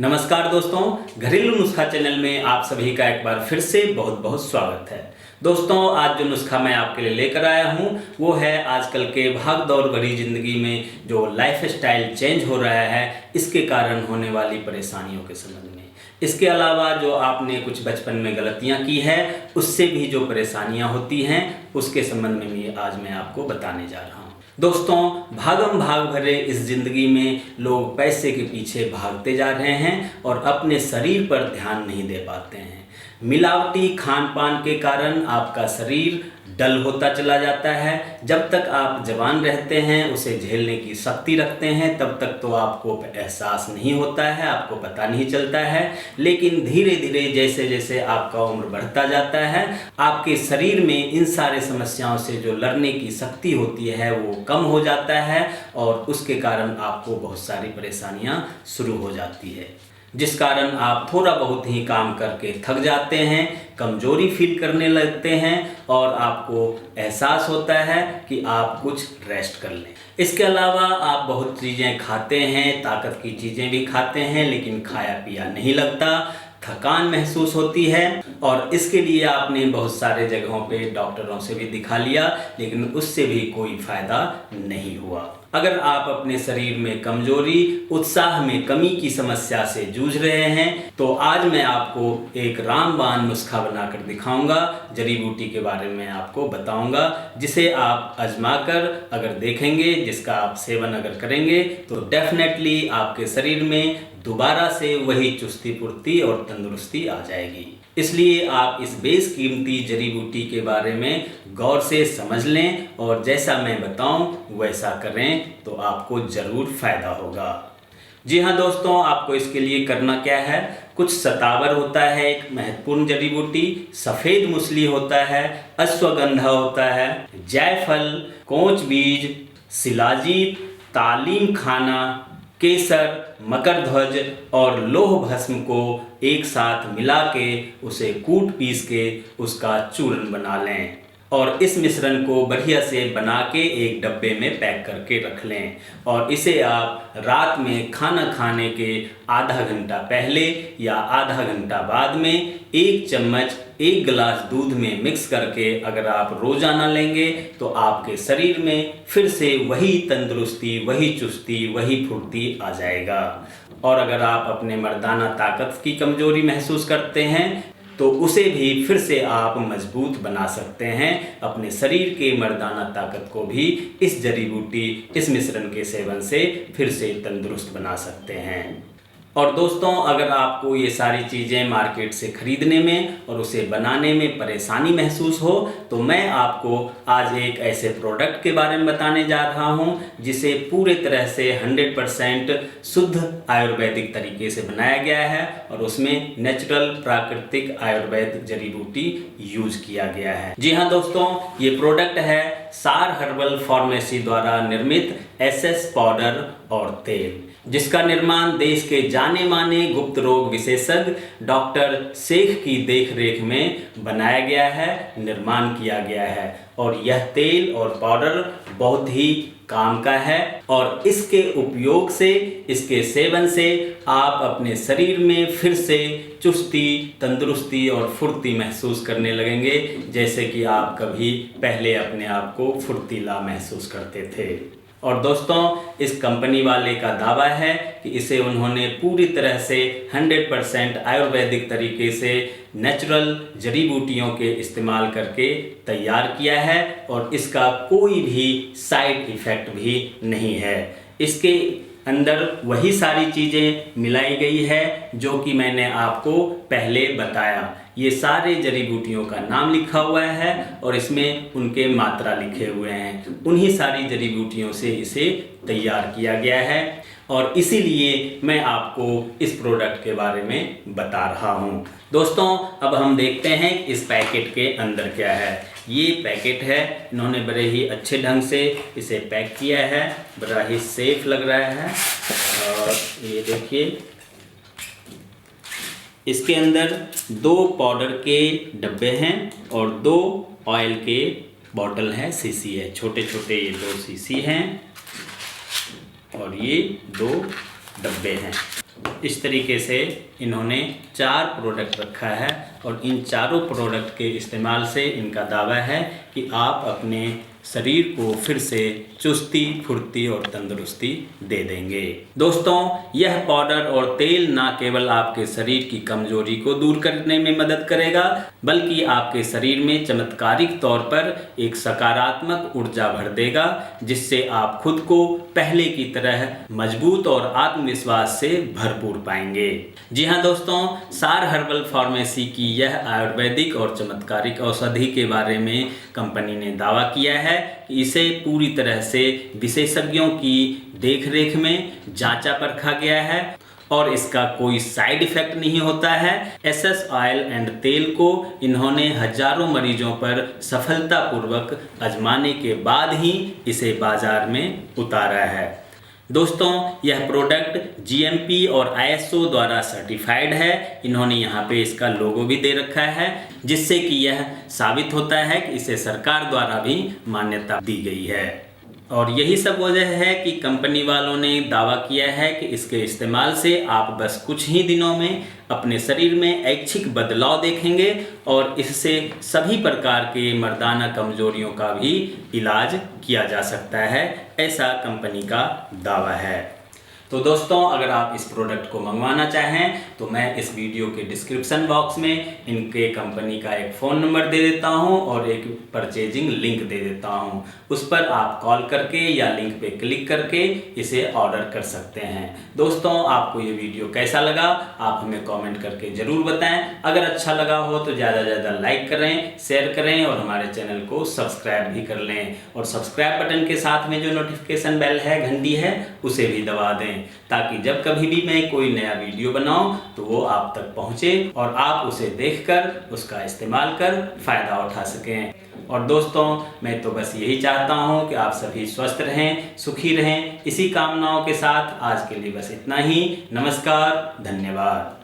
नमस्कार दोस्तों, घरेलू नुस्खा चैनल में आप सभी का एक बार फिर से बहुत बहुत स्वागत है। दोस्तों, आज जो नुस्खा मैं आपके लिए लेकर आया हूँ वो है आजकल के भाग दौड़ भरी ज़िंदगी में जो लाइफ स्टाइल चेंज हो रहा है, इसके कारण होने वाली परेशानियों के संबंध में। इसके अलावा जो आपने कुछ बचपन में गलतियाँ की है उससे भी जो परेशानियाँ होती हैं उसके संबंध में भी आज मैं आपको बताने जा रहा हूँ। दोस्तों, भागम भाग भरे इस ज़िंदगी में लोग पैसे के पीछे भागते जा रहे हैं और अपने शरीर पर ध्यान नहीं दे पाते हैं। मिलावटी खान पान के कारण आपका शरीर डल होता चला जाता है। जब तक आप जवान रहते हैं, उसे झेलने की शक्ति रखते हैं, तब तक तो आपको एहसास नहीं होता है, आपको पता नहीं चलता है। लेकिन धीरे धीरे जैसे जैसे आपका उम्र बढ़ता जाता है, आपके शरीर में इन सारे समस्याओं से जो लड़ने की शक्ति होती है वो कम हो जाता है और उसके कारण आपको बहुत सारी परेशानियां शुरू हो जाती है, जिस कारण आप थोड़ा बहुत ही काम करके थक जाते हैं, कमजोरी फील करने लगते हैं और आपको एहसास होता है कि आप कुछ रेस्ट कर लें। इसके अलावा आप बहुत चीज़ें खाते हैं, ताकत की चीज़ें भी खाते हैं, लेकिन खाया पिया नहीं लगता, थकान महसूस होती है और इसके लिए आपने बहुत सारे जगहों पे डॉक्टरों से भी दिखा लिया, लेकिन उससे भी कोई फ़ायदा नहीं हुआ। अगर आप अपने शरीर में कमजोरी, उत्साह में कमी की समस्या से जूझ रहे हैं तो आज मैं आपको एक रामबाण नुस्खा बनाकर दिखाऊंगा, जड़ी बूटी के बारे में आपको बताऊंगा, जिसे आप आजमाकर अगर देखेंगे, जिसका आप सेवन अगर करेंगे तो डेफिनेटली आपके शरीर में दोबारा से वही चुस्ती फुर्ती और तंदुरुस्ती आ जाएगी। इसलिए आप इस बेशकीमती जड़ी बूटी के बारे में गौर से समझ लें और जैसा मैं बताऊं वैसा करें तो आपको ज़रूर फ़ायदा होगा। जी हाँ दोस्तों, आपको इसके लिए करना क्या है, कुछ सतावर होता है एक महत्वपूर्ण जड़ी बूटी, सफ़ेद मूसली होता है, अश्वगंधा होता है, जायफल, कोंच बीज, शिलाजीत, तालीम खाना, केसर, मकरध्वज और लोह भस्म को एक साथ मिला के उसे कूट पीस के उसका चूर्ण बना लें और इस मिश्रण को बढ़िया से बना के एक डब्बे में पैक करके रख लें और इसे आप रात में खाना खाने के आधा घंटा पहले या आधा घंटा बाद में 1 चम्मच 1 गिलास दूध में मिक्स करके अगर आप रोज़ाना लेंगे तो आपके शरीर में फिर से वही तंदुरुस्ती, वही चुस्ती, वही फुर्ती आ जाएगा। और अगर आप अपने मर्दाना ताकत की कमजोरी महसूस करते हैं तो उसे भी फिर से आप मजबूत बना सकते हैं। अपने शरीर के मर्दाना ताकत को भी इस जड़ी बूटी, इस मिश्रण के सेवन से फिर से तंदुरुस्त बना सकते हैं। और दोस्तों, अगर आपको ये सारी चीज़ें मार्केट से खरीदने में और उसे बनाने में परेशानी महसूस हो तो मैं आपको आज एक ऐसे प्रोडक्ट के बारे में बताने जा रहा हूँ जिसे पूरे तरह से 100% शुद्ध आयुर्वेदिक तरीके से बनाया गया है और उसमें नेचुरल प्राकृतिक आयुर्वेद जड़ी बूटी यूज किया गया है। जी हाँ दोस्तों, ये प्रोडक्ट है सार हर्बल फार्मेसी द्वारा निर्मित SS पाउडर और तेल, जिसका निर्माण देश के जाने माने गुप्त रोग विशेषज्ञ डॉक्टर शेख की देखरेख में बनाया गया है, निर्माण किया गया है। और यह तेल और पाउडर बहुत ही काम का है और इसके उपयोग से, इसके सेवन से आप अपने शरीर में फिर से चुस्ती, तंदुरुस्ती और फुर्ती महसूस करने लगेंगे, जैसे कि आप कभी पहले अपने आप को फुर्तीला महसूस करते थे। और दोस्तों, इस कंपनी वाले का दावा है कि इसे उन्होंने पूरी तरह से 100% आयुर्वेदिक तरीके से नेचुरल जड़ी बूटियों के इस्तेमाल करके तैयार किया है और इसका कोई भी साइड इफ़ेक्ट भी नहीं है। इसके अंदर वही सारी चीज़ें मिलाई गई है जो कि मैंने आपको पहले बताया। ये सारे जड़ी बूटियों का नाम लिखा हुआ है और इसमें उनके मात्रा लिखे हुए हैं। उन्हीं सारी जड़ी बूटियों से इसे तैयार किया गया है और इसीलिए मैं आपको इस प्रोडक्ट के बारे में बता रहा हूँ। दोस्तों, अब हम देखते हैं इस पैकेट के अंदर क्या है। ये पैकेट है, इन्होंने बड़े ही अच्छे ढंग से इसे पैक किया है, बड़ा ही सेफ लग रहा है। और ये देखिए, इसके अंदर 2 पाउडर के डब्बे हैं और 2 ऑयल के बॉटल हैं, शीशी है, छोटे छोटे ये 2 शीशी हैं और ये 2 डब्बे हैं। इस तरीके से इन्होंने 4 प्रोडक्ट रखा है और इन चारों प्रोडक्ट के इस्तेमाल से इनका दावा है कि आप अपने शरीर को फिर से चुस्ती, फुर्ती और तंदुरुस्ती दे देंगे। दोस्तों, यह पाउडर और तेल ना केवल आपके शरीर की कमजोरी को दूर करने में मदद करेगा, बल्कि आपके शरीर में चमत्कारिक तौर पर एक सकारात्मक ऊर्जा भर देगा, जिससे आप खुद को पहले की तरह मजबूत और आत्मविश्वास से भरपूर पाएंगे। जी हाँ दोस्तों, सार हर्बल फार्मेसी की यह आयुर्वेदिक और चमत्कारिक औषधि के बारे में कंपनी ने दावा किया है कि इसे पूरी तरह से विशेषज्ञों की देखरेख में जांचा परखा गया है और इसका कोई साइड इफेक्ट नहीं होता है। एसएस ऑयल एंड तेल को इन्होंने हजारों मरीजों पर सफलतापूर्वक आजमाने के बाद ही इसे बाजार में उतारा है। दोस्तों, यह प्रोडक्ट जीएमपी और आईएसओ द्वारा सर्टिफाइड है। इन्होंने यहाँ पे इसका लोगो भी दे रखा है, जिससे कि यह साबित होता है कि इसे सरकार द्वारा भी मान्यता दी गई है। और यही सब वजह है कि कंपनी वालों ने दावा किया है कि इसके इस्तेमाल से आप बस कुछ ही दिनों में अपने शरीर में ऐच्छिक बदलाव देखेंगे और इससे सभी प्रकार के मर्दाना कमजोरियों का भी इलाज किया जा सकता है, ऐसा कंपनी का दावा है। तो दोस्तों, अगर आप इस प्रोडक्ट को मंगवाना चाहें तो मैं इस वीडियो के डिस्क्रिप्शन बॉक्स में इनके कंपनी का एक फ़ोन नंबर दे देता हूं और एक परचेजिंग लिंक दे देता हूं। उस पर आप कॉल करके या लिंक पे क्लिक करके इसे ऑर्डर कर सकते हैं। दोस्तों, आपको ये वीडियो कैसा लगा आप हमें कॉमेंट करके ज़रूर बताएं। अगर अच्छा लगा हो तो ज़्यादा से ज़्यादा लाइक करें, शेयर करें और हमारे चैनल को सब्सक्राइब भी कर लें। और सब्सक्राइब बटन के साथ में जो नोटिफिकेशन बेल है, घंटी है, उसे भी दबा दें, ताकि जब कभी भी मैं कोई नया वीडियो बनाऊं तो वो आप तक पहुंचे और आप उसे देखकर उसका इस्तेमाल कर फायदा उठा सकें। और दोस्तों, मैं तो बस यही चाहता हूं कि आप सभी स्वस्थ रहें, सुखी रहें। इसी कामनाओं के साथ आज के लिए बस इतना ही। नमस्कार, धन्यवाद।